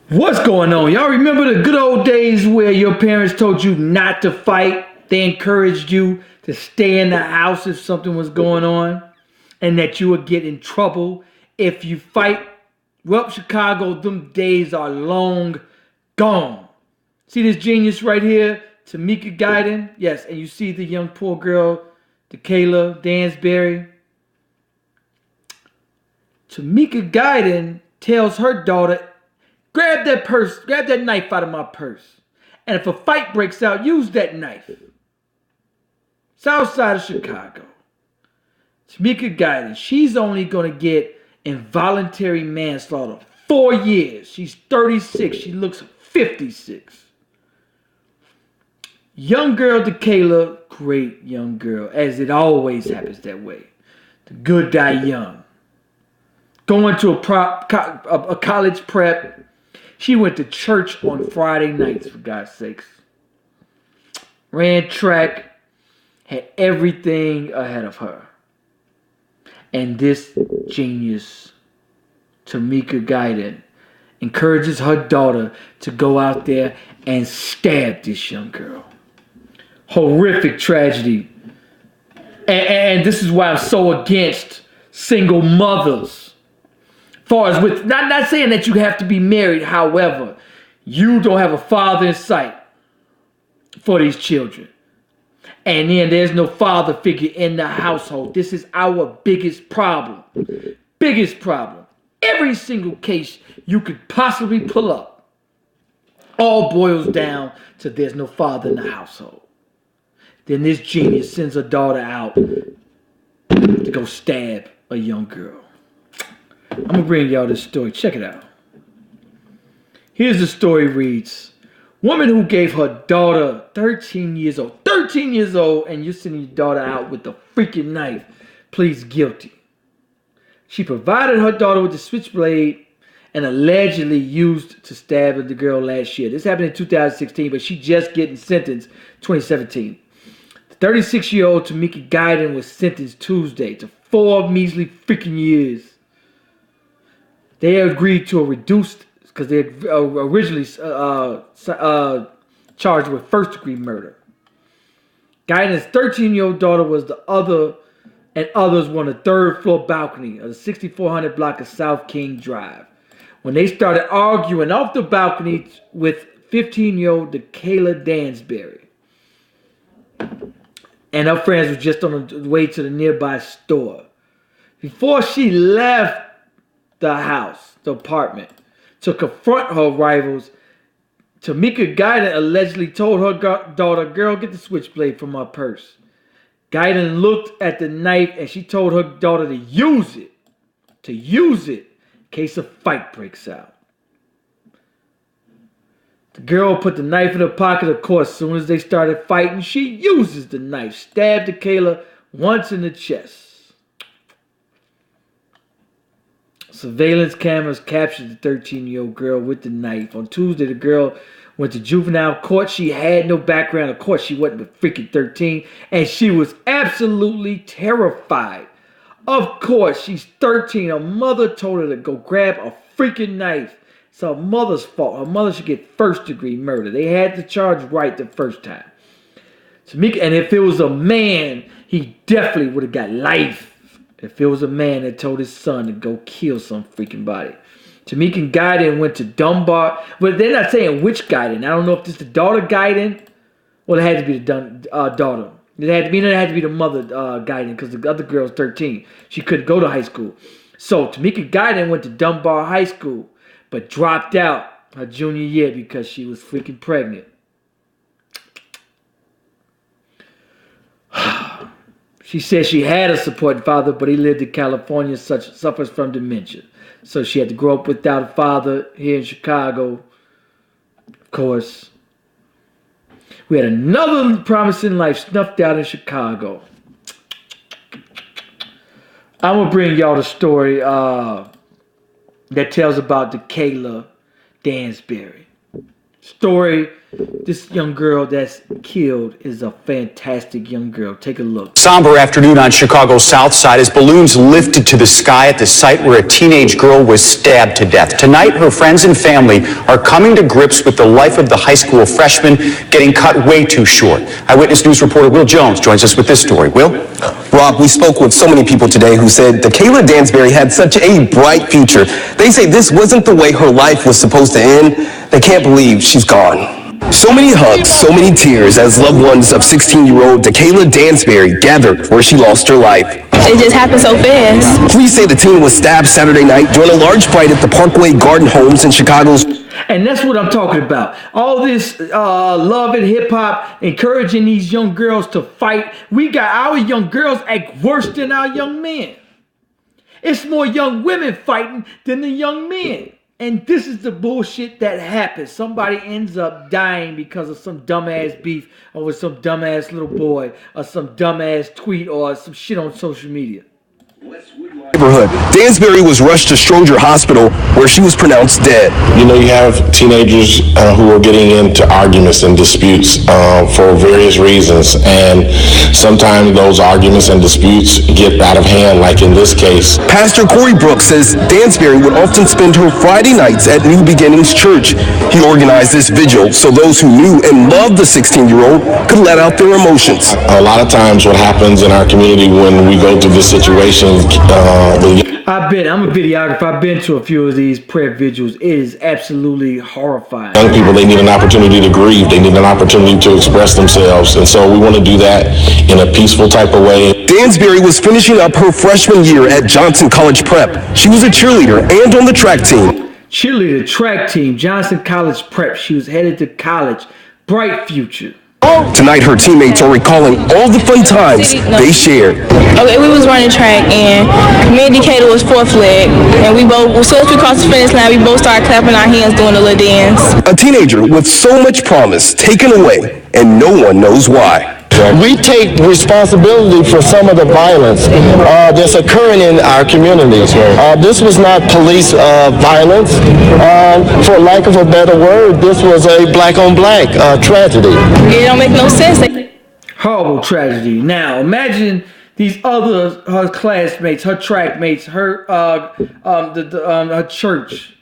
What's going on? Y'all remember the good old days where your parents told you not to fight? They encouraged you to stay in the house if something was going on and that you would get in trouble if you fight? Well, Chicago, them days are long gone. See this genius right here? Tamika Gayden? Yes, and you see the young poor girl, De'Kayla Dansberry? Tamika Gayden tells her daughter, grab that purse, grab that knife out of my purse. And if a fight breaks out, use that knife. South side of Chicago. Tamika Gayden, she's only going to get involuntary manslaughter. 4 years. She's 36. She looks 56. Young girl De'Kayla, great young girl, as it always happens that way. The good die young. Going to a college prep. She went to church on Friday nights, for God's sakes. Ran track, had everything ahead of her. And this genius, Tamika Gayden, encourages her daughter to go out there and stab this young girl. Horrific tragedy. And this is why I'm so against single mothers. Far as with not saying that you have to be married, however, you don't have a father in sight for these children. And then there's no father figure in the household. This is our biggest problem. Biggest problem. Every single case you could possibly pull up all boils down to there's no father in the household. Then this genius sends her daughter out to go stab a young girl. I'm going to bring y'all this story. Check it out. Here's the story reads. Woman who gave her daughter 13 years old, and you're sending your daughter out with a freaking knife, pleads guilty. She provided her daughter with the switchblade and allegedly used to stab the girl last year. This happened in 2016, but she just getting sentenced 2017. The 36-year-old Tamika Gayden was sentenced Tuesday to 4 measly freaking years. They agreed to a reduced, because they originally charged with first-degree murder. Gayden's 13-year-old daughter was the other, and others were on the third-floor balcony of the 6400 block of South King Drive when they started arguing off the balcony with 15-year-old De'Kayla Dansberry. And her friends were just on the way to the nearby store. Before she left the house, the apartment, to confront her rivals, Tamika Gayden allegedly told her daughter, girl, get the switchblade from my purse. Gayden looked at the knife and she told her daughter to use it in case a fight breaks out. The girl put the knife in her pocket, of course. As soon as they started fighting, she uses the knife, stabbed De'Kayla once in the chest. Surveillance cameras captured the 13-year-old girl with the knife. On Tuesday, the girl went to juvenile court. She had no background. Of course, she wasn't but freaking 13. And she was absolutely terrified. Of course, she's 13. Her mother told her to go grab a freaking knife. It's her mother's fault. Her mother should get first-degree murder. They had the charge right the first time. Tamika, and if it was a man, he definitely would have got life. If it was a man that told his son to go kill some freaking body. Tamika Gayden went to Dunbar. But they're not saying which Gayden. I don't know if this is the daughter Gayden. Well, it had to be the daughter. It had to be the mother Gayden, because the other girl's 13. She couldn't go to high school. So Tamika Gayden went to Dunbar High School, but dropped out her junior year because she was freaking pregnant. She said she had a supporting father, but he lived in California, suffers from dementia. So she had to grow up without a father here in Chicago. Of course. We had another promising life snuffed out in Chicago. I'm going to bring y'all the story that tells about De'Kayla Dansberry. story. This young girl that's killed is a fantastic young girl. Take a look. Somber afternoon on Chicago's South Side as balloons lifted to the sky at the site where a teenage girl was stabbed to death. Tonight, her friends and family are coming to grips with the life of the high school freshman getting cut way too short. Eyewitness News reporter Will Jones joins us with this story. Will? Rob, we spoke with so many people today who said De'Kayla Dansberry had such a bright future. They say this wasn't the way her life was supposed to end. They can't believe she's gone. So many hugs, so many tears as loved ones of 16-year-old De'Kayla Dansberry gathered where she lost her life. It just happened so fast. Police say the teen was stabbed Saturday night during a large fight at the Parkway Garden Homes in Chicago's. And that's what I'm talking about. All this love and hip-hop, encouraging these young girls to fight. We got our young girls act worse than our young men. It's more young women fighting than the young men. And this is the bullshit that happens. Somebody ends up dying because of some dumbass beef over some dumbass little boy or some dumbass tweet or some shit on social media. Neighborhood. Dansberry was rushed to Stroger Hospital where she was pronounced dead. You know, you have teenagers who are getting into arguments and disputes for various reasons, and sometimes those arguments and disputes get out of hand, like in this case. Pastor Corey Brooks says Dansberry would often spend her Friday nights at New Beginnings Church. He organized this vigil so those who knew and loved the 16-year-old could let out their emotions. A lot of times what happens in our community when we go through this situation, I'm a videographer. I've been to a few of these prayer vigils. It is absolutely horrifying. Young people, they need an opportunity to grieve. They need an opportunity to express themselves. And so we want to do that in a peaceful type of way. Dansberry was finishing up her freshman year at Johnson College Prep. She was a cheerleader and on the track team. Cheerleader, track team, Johnson College Prep. She was headed to college. Bright future. Tonight, her teammates are recalling all the fun times they shared. Okay, we was running track, and me and De'Kayla was fourth leg, and we both, as soon as we crossed the finish line, we both started clapping our hands doing a little dance. A teenager with so much promise taken away, and no one knows why. We take responsibility for some of the violence that's occurring in our communities. This was not police violence. For lack of a better word, this was a black-on-black tragedy. It don't make no sense. Horrible tragedy. Now, imagine these other, her classmates, her track mates, her her church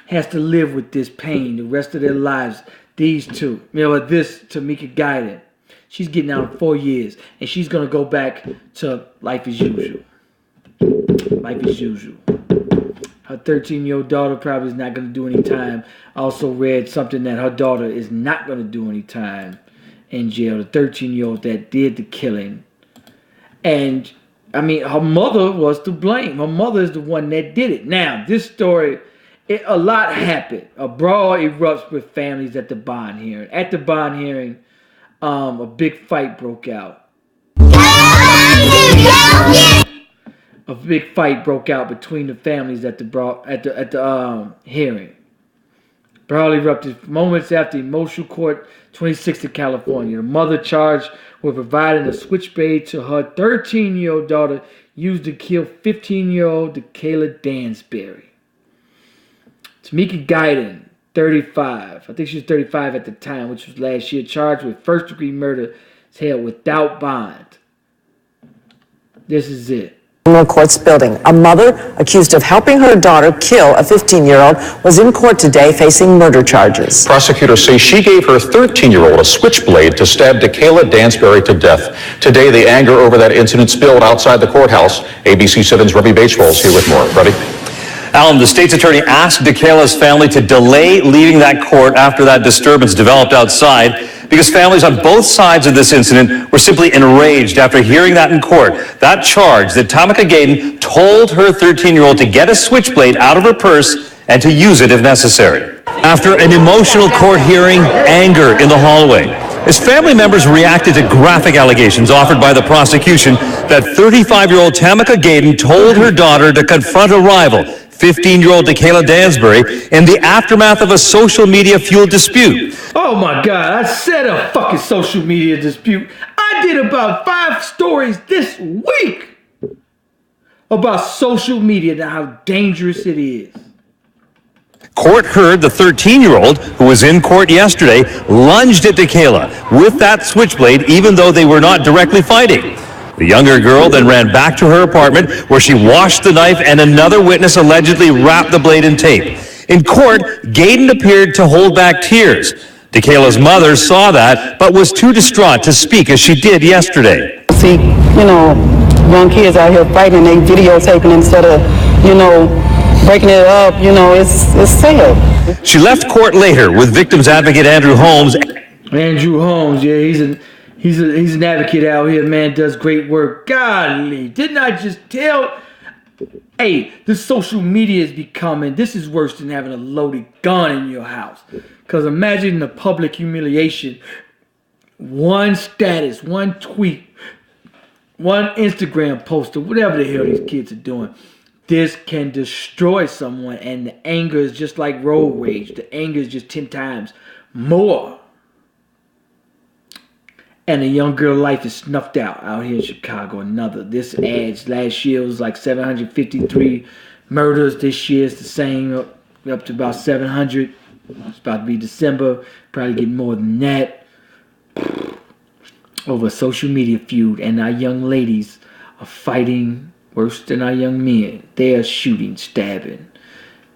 has to live with this pain the rest of their lives. These two. This Tamika Gayden. She's getting out in 4 years, and she's going to go back to life as usual. Life as usual. Her 13-year-old daughter probably is not going to do any time. I also read something that her daughter is not going to do any time in jail. The 13-year-old that did the killing. And, her mother was to blame. Her mother is the one that did it. Now, this story, a lot happened. A brawl erupts with families at the bond hearing. At the bond hearing, a big fight broke out. A big fight broke out between the families at the hearing. Brawl erupted moments after Emotional Court 26th of California. The mother charged with providing a switchblade to her 13-year-old daughter used to kill 15-year-old De'Kayla Dansberry. Tamika Gayden, 35. I think she was 35 at the time, which was last year, charged with first-degree murder, is held without bond. This is it. Court's building. A mother accused of helping her daughter kill a 15-year-old was in court today facing murder charges. Prosecutors say she gave her 13-year-old a switchblade to stab De'Kayla Dansberry to death. Today, the anger over that incident spilled outside the courthouse. ABC 7's Rebby Bateswell's here with more. Ready? Alan, the state's attorney asked De'Kayla's family to delay leaving that court after that disturbance developed outside because families on both sides of this incident were simply enraged after hearing that in court. That charge that Tamika Gayden told her 13-year-old to get a switchblade out of her purse and to use it if necessary. After an emotional court hearing, anger in the hallway as family members reacted to graphic allegations offered by the prosecution that 35-year-old Tamika Gayden told her daughter to confront a rival, 15-year-old De'Kayla Dansberry, in the aftermath of a social media-fueled dispute. Oh my God, I said a fucking social media dispute. I did about 5 stories this week about social media and how dangerous it is. Court heard the 13-year-old, who was in court yesterday, lunged at De'Kayla with that switchblade, even though they were not directly fighting. The younger girl then ran back to her apartment, where she washed the knife, and another witness allegedly wrapped the blade in tape. In court, Gayden appeared to hold back tears. De'Kayla's mother saw that, but was too distraught to speak as she did yesterday. See, young kids out here fighting, they videotaping instead of, breaking it up, it's sad. She left court later with victims advocate Andrew Holmes. Andrew Holmes, yeah, he's an advocate out here, man, does great work. Golly, didn't I just tell? Hey, the social media is becoming, this is worse than having a loaded gun in your house. Because imagine the public humiliation. One status, one tweet, one Instagram post, or whatever the hell these kids are doing. This can destroy someone, and the anger is just like road rage. The anger is just 10 times more. And a young girl's life is snuffed out here in Chicago. This adds, last year was like 753 murders. This year it's the same, up to about 700. It's about to be December. Probably get more than that. Over a social media feud. And our young ladies are fighting worse than our young men. They are shooting, stabbing.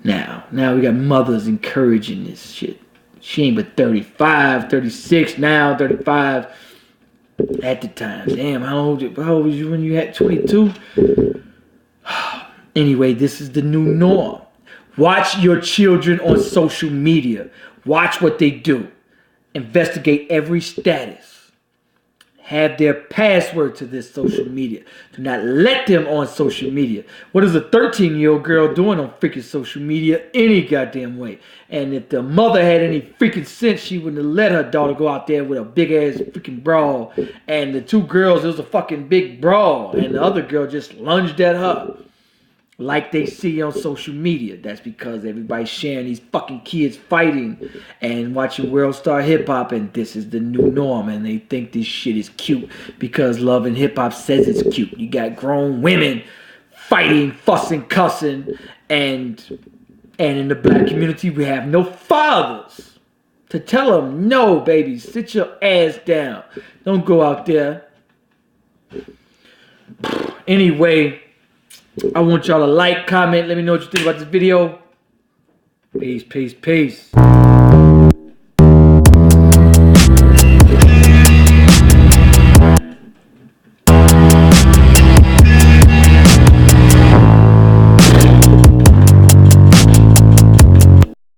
Now we got mothers encouraging this shit. She ain't but 35, 36 now, 35 at the time. Damn, how old was you when you had 22? Anyway, this is the new norm. Watch your children on social media. Watch what they do. Investigate every status. Have their password to this social media. Do not let them on social media. What is a 13-year-old girl doing on freaking social media any goddamn way? And if the mother had any freaking sense, she wouldn't have let her daughter go out there with a big-ass freaking brawl. And the two girls, it was a fucking big brawl. And the other girl just lunged at her. Like they see on social media. That's because everybody's sharing these fucking kids fighting and watching World Star Hip Hop, and this is the new norm, and they think this shit is cute because Love and Hip Hop says it's cute. You got grown women fighting, fussing, cussing, and in the black community we have no fathers to tell them, no, baby, sit your ass down. Don't go out there. Anyway, I want y'all to like, comment, let me know what you think about this video. Peace, peace, peace.